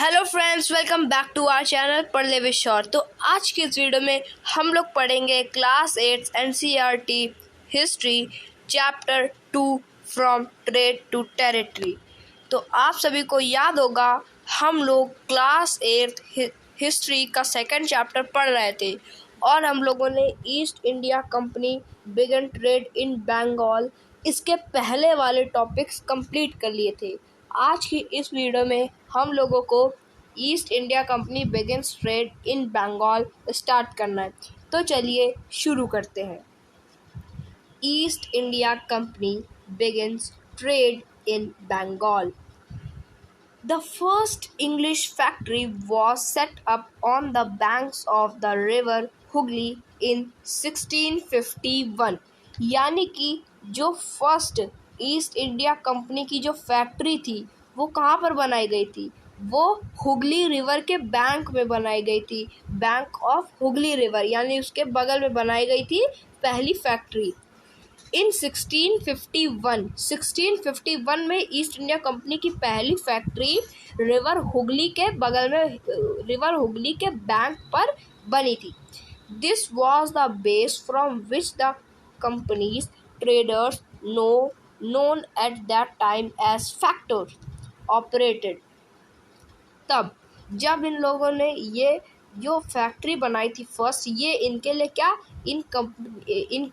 Hello friends, welcome back to our channel पढ़ ले with शौर। तो आज की इस वीडियो में हम लोग पढ़ेंगे class 8 NCERT history chapter 2 from trade to territory. तो आप सभी को याद होगा हम लोग क्लास 8 हिस्ट्री का सेकंड चैप्टर पढ़ रहे थे और हम लोगों ने East India Company began trade in Bengal इसके पहले वाले टॉपिक्स कंप्लीट कर लिए थे। आज की इस वीडियो में हम लोगों को East India Company begins trade in Bengal start करना है। तो चलिए शुरू करते हैं। East India Company begins trade in Bengal. The first English factory was set up on the banks of the river Hooghly in 1651। यानी कि जो फर्स्ट ईस्ट इंडिया कंपनी की जो फैक्ट्री थी वो कहाँ पर बनाई गई थी? वो हुगली रिवर के बैंक में बनाई गई थी। बैंक ऑफ हुगली रिवर यानी उसके बगल में बनाई गई थी पहली फैक्ट्री। इन 1651 में ईस्ट इंडिया कंपनी की पहली फैक्ट्री रिवर हुगली के बगल में रिवर हुगली के बैंक पर बनी थी। This was the base from which the company's traders known at that time as factors operated. तब जब इन लोगों ने ये जो फैक्ट्री बनाई थी फर्स्ट, ये इनके लिए क्या, इन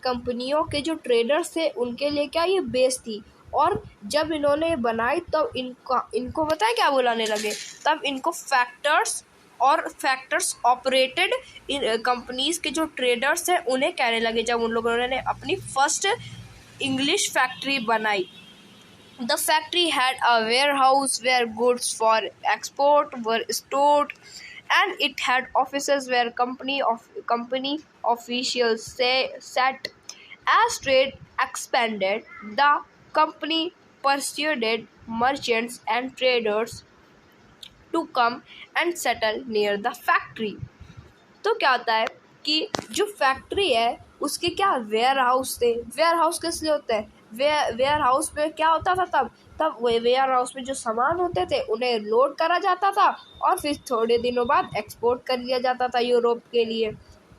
कंपनियों के जो ट्रेडर्स थे उनके लिए क्या ये बेस थी। और जब इन्होंने बनाई तब इनको पता है क्या बुलाने लगे? तब इनको फैक्टर्स और फैक्टर्स ऑपरेटेड कंपनीज के जो ट्रेडर्स हैं उन्हें कहने लगे जब उन लोगों ने अपनी फर्स्ट इंग्लिश फैक्ट्री बनाई। The factory had a warehouse where goods for export were stored, and it had offices where company officials sat. As trade expanded, the company persuaded merchants and traders to come and settle near the factory. तो क्या होता है कि जो factory है उसके क्या ware house थे। वेयर हाउस किस लिए होते हैं? वेयर हाउस में क्या होता था तब वेयर हाउस में जो सामान होते थे उन्हें लोड करा जाता था और फिर थोड़े दिनों बाद एक्सपोर्ट कर दिया जाता था यूरोप के लिए।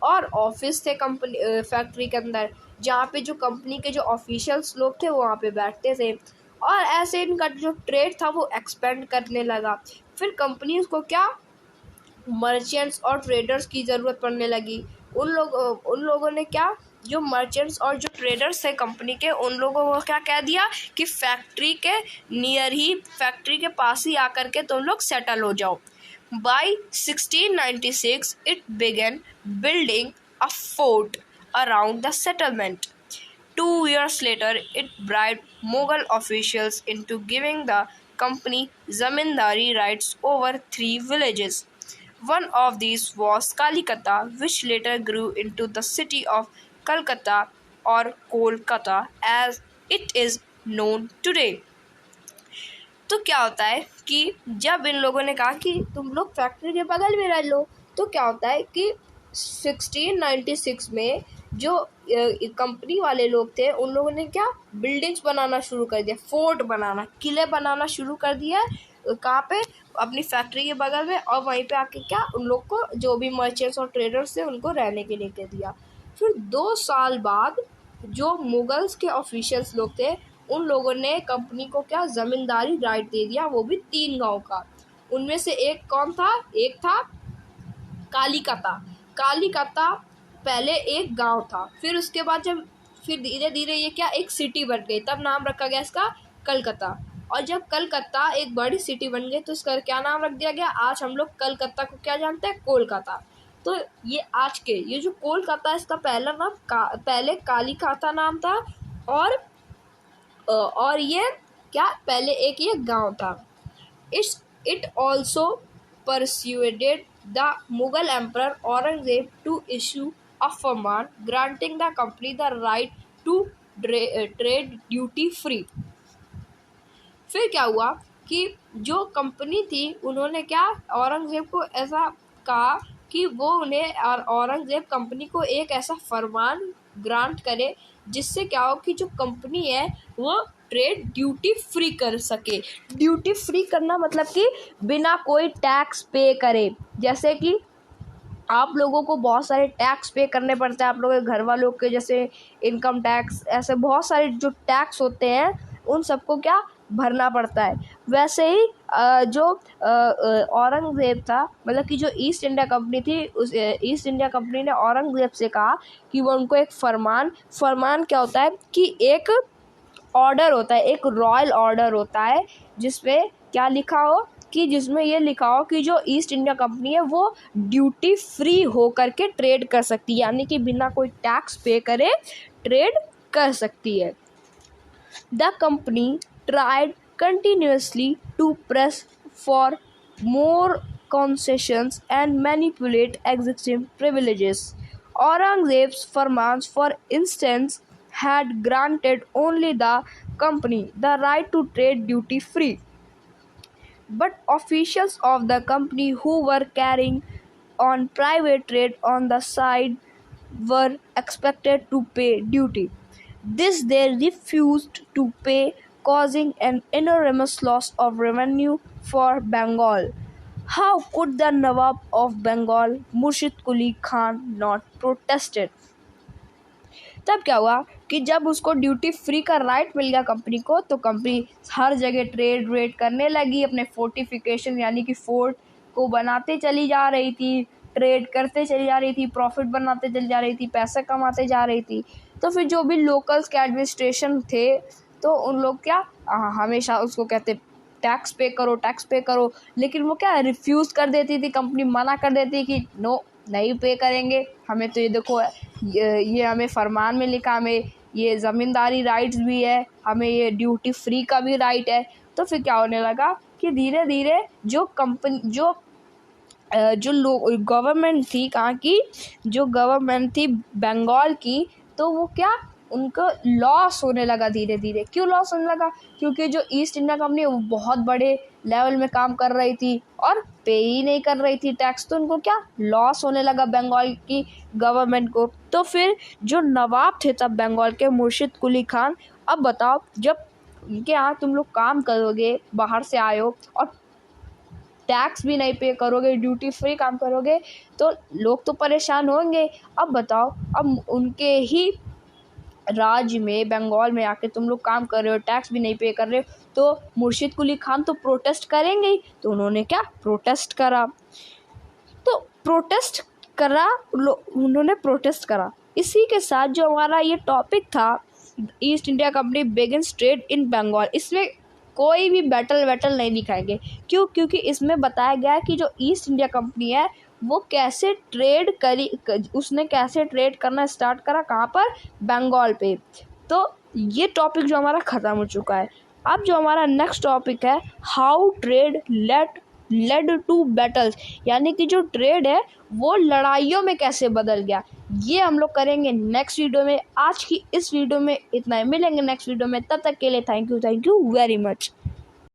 और ऑफिस थे कंपनी फैक्ट्री के अंदर जहाँ पे जो कंपनी के जो ऑफिशियल्स लोग थे वो वहाँ पे बैठते थे। और ऐसे इनका जो ट्रेड था वो एक्सपेंड करने लगा। फिर कंपनीज को क्या, मर्चेंट्स और ट्रेडर्स की ज़रूरत पड़ने लगी। उन लोगों ने क्या, जो मर्चेंट्स और जो ट्रेडर्स थे कंपनी के, उन लोगों को क्या कह दिया कि फैक्ट्री के नियर ही, फैक्ट्री के पास ही आकर के तुम लोग सेटल हो जाओ। By 1696 it began building a fort around the settlement. 2 years later, it bribed Mughal officials into giving the company zamindari rights over 3 villages. One of these was Kalikata, which later grew into the city of Calcutta or Kolkata as it is known today. तो क्या होता है कि जब इन लोगों ने कहा कि तुम लोग फैक्ट्री के बगल में रह लो, तो क्या होता है कि 1696 में जो कंपनी वाले लोग थे उन लोगों ने क्या, बिल्डिंग्स बनाना शुरू कर दिया, फोर्ट बनाना, किले बनाना शुरू कर दिया। कहाँ पे? अपनी फैक्ट्री के बगल में। और वहीं पे आके क्या, उन लोग को जो भी मर्चेंट्स और ट्रेडर्स थे उनको रहने के लिए कह दिया। फिर 2 साल बाद जो मुगल्स के ऑफिशियल्स लोग थे उन लोगों ने कंपनी को क्या, जमींदारी राइट दे दिया, वो भी 3 गांव का। उनमें से एक कौन था? एक था कालीकता। कालीकता पहले एक गांव था, फिर उसके बाद जब फिर धीरे धीरे ये क्या, एक सिटी बन गई, तब नाम रखा गया इसका कलकत्ता। और जब कलकत्ता एक बड़ी सिटी बन गई तो इसका क्या नाम रख दिया गया? आज हम लोग कलकत्ता को क्या जानते हैं? कोलकाता। तो ये आज के ये जो कोलकाता, इसका पहला नाम पहले कालीकाता नाम था। और ये क्या, पहले एक ये गांव था। It also persuaded the Mughal emperor Aurangzeb to issue a फरमान granting the company the right to trade duty free. फिर क्या हुआ कि जो कंपनी थी उन्होंने क्या, औरंगजेब को ऐसा कहा कि वो उन्हें और औरंगजेब कंपनी को एक ऐसा फरमान ग्रांट करे जिससे क्या हो कि जो कंपनी है वो ट्रेड ड्यूटी फ्री कर सके। ड्यूटी फ्री करना मतलब कि बिना कोई टैक्स पे करे। जैसे कि आप लोगों को बहुत सारे टैक्स पे करने पड़ते हैं, आप लोगों के घर वालों के, जैसे इनकम टैक्स, ऐसे बहुत सारे जो टैक्स होते हैं उन सबको क्या भरना पड़ता है। वैसे ही जो औरंगज़ेब था, मतलब कि जो ईस्ट इंडिया कंपनी थी, उस ईस्ट इंडिया कंपनी ने औरंगज़ेब से कहा कि वो उनको एक फरमान क्या होता है कि एक ऑर्डर होता है, एक रॉयल ऑर्डर होता है जिसमें क्या लिखा हो कि जिसमें ये लिखा हो कि जो ईस्ट इंडिया कंपनी है वो ड्यूटी फ्री हो करके ट्रेड कर सकती है, यानी कि बिना कोई टैक्स पे करे ट्रेड कर सकती है। The company tried continuously to press for more concessions and manipulate existing privileges. Aurangzeb's farmans, for instance, had granted only the company the right to trade duty free. But officials of the company who were carrying on private trade on the side were expected to pay duty. This they refused to pay, causing an enormous loss of revenue for Bengal. How could the Nawab of Bengal, Murshid Quli Khan, not protested? तब क्या हुआ कि जब उसको duty free का right मिल गया company को, तो कंपनी हर जगह ट्रेड करने लगी, अपने फोर्टिफिकेशन यानी कि फोर्ट को बनाते चली जा रही थी, ट्रेड करते चली जा रही थी, प्रॉफिट बनाते चली जा रही थी, पैसा कमाते जा रही थी। तो फिर जो भी लोकल्स के एडमिनिस्ट्रेशन थे, तो उन लोग क्या हमेशा उसको कहते टैक्स पे करो, लेकिन वो क्या रिफ्यूज़ कर देती थी, कंपनी मना कर देती कि नो, नहीं पे करेंगे, हमें तो ये देखो ये हमें फरमान में लिखा, हमें ये ज़मींदारी राइट्स भी है, हमें ये ड्यूटी फ्री का भी राइट है। तो फिर क्या होने लगा कि धीरे धीरे जो कंपनी जो गवर्नमेंट थी, कहाँ की, जो गवर्नमेंट थी बंगाल की, तो वो क्या उनको लॉस होने लगा धीरे धीरे। क्यों लॉस होने लगा? क्योंकि जो ईस्ट इंडिया कंपनी है वो बहुत बड़े लेवल में काम कर रही थी और पे ही नहीं कर रही थी टैक्स, तो उनको क्या लॉस होने लगा बंगाल की गवर्नमेंट को। तो फिर जो नवाब थे तब बंगाल के, मुर्शिद कुली खान, अब बताओ जब उनके यहाँ तुम लोग काम करोगे, बाहर से आए हो और टैक्स भी नहीं पे करोगे, ड्यूटी फ्री काम करोगे, तो लोग तो परेशान होंगे। अब बताओ, अब उनके ही राज्य में बंगाल में आके तुम लोग काम कर रहे हो, टैक्स भी नहीं पे कर रहे हो, तो मुर्शिद कुली खान तो प्रोटेस्ट करेंगे ही। तो उन्होंने क्या प्रोटेस्ट करा, उन्होंने प्रोटेस्ट करा। इसी के साथ जो हमारा ये टॉपिक था, East India Company begins trade in Bengal, इसमें कोई भी बैटल नहीं दिखाएंगे। क्यों? क्योंकि इसमें बताया गया है कि जो ईस्ट इंडिया कंपनी है वो कैसे ट्रेड करी, उसने कैसे ट्रेड करना स्टार्ट करा, कहाँ पर, बंगाल पे। तो ये टॉपिक जो हमारा ख़त्म हो चुका है। अब जो हमारा नेक्स्ट टॉपिक है, how trade led to battles, यानी कि जो ट्रेड है वो लड़ाइयों में कैसे बदल गया, ये हम लोग करेंगे नेक्स्ट वीडियो में। आज की इस वीडियो में इतना ही, मिलेंगे नेक्स्ट वीडियो में, तब तक के लिए थैंक यू वेरी मच।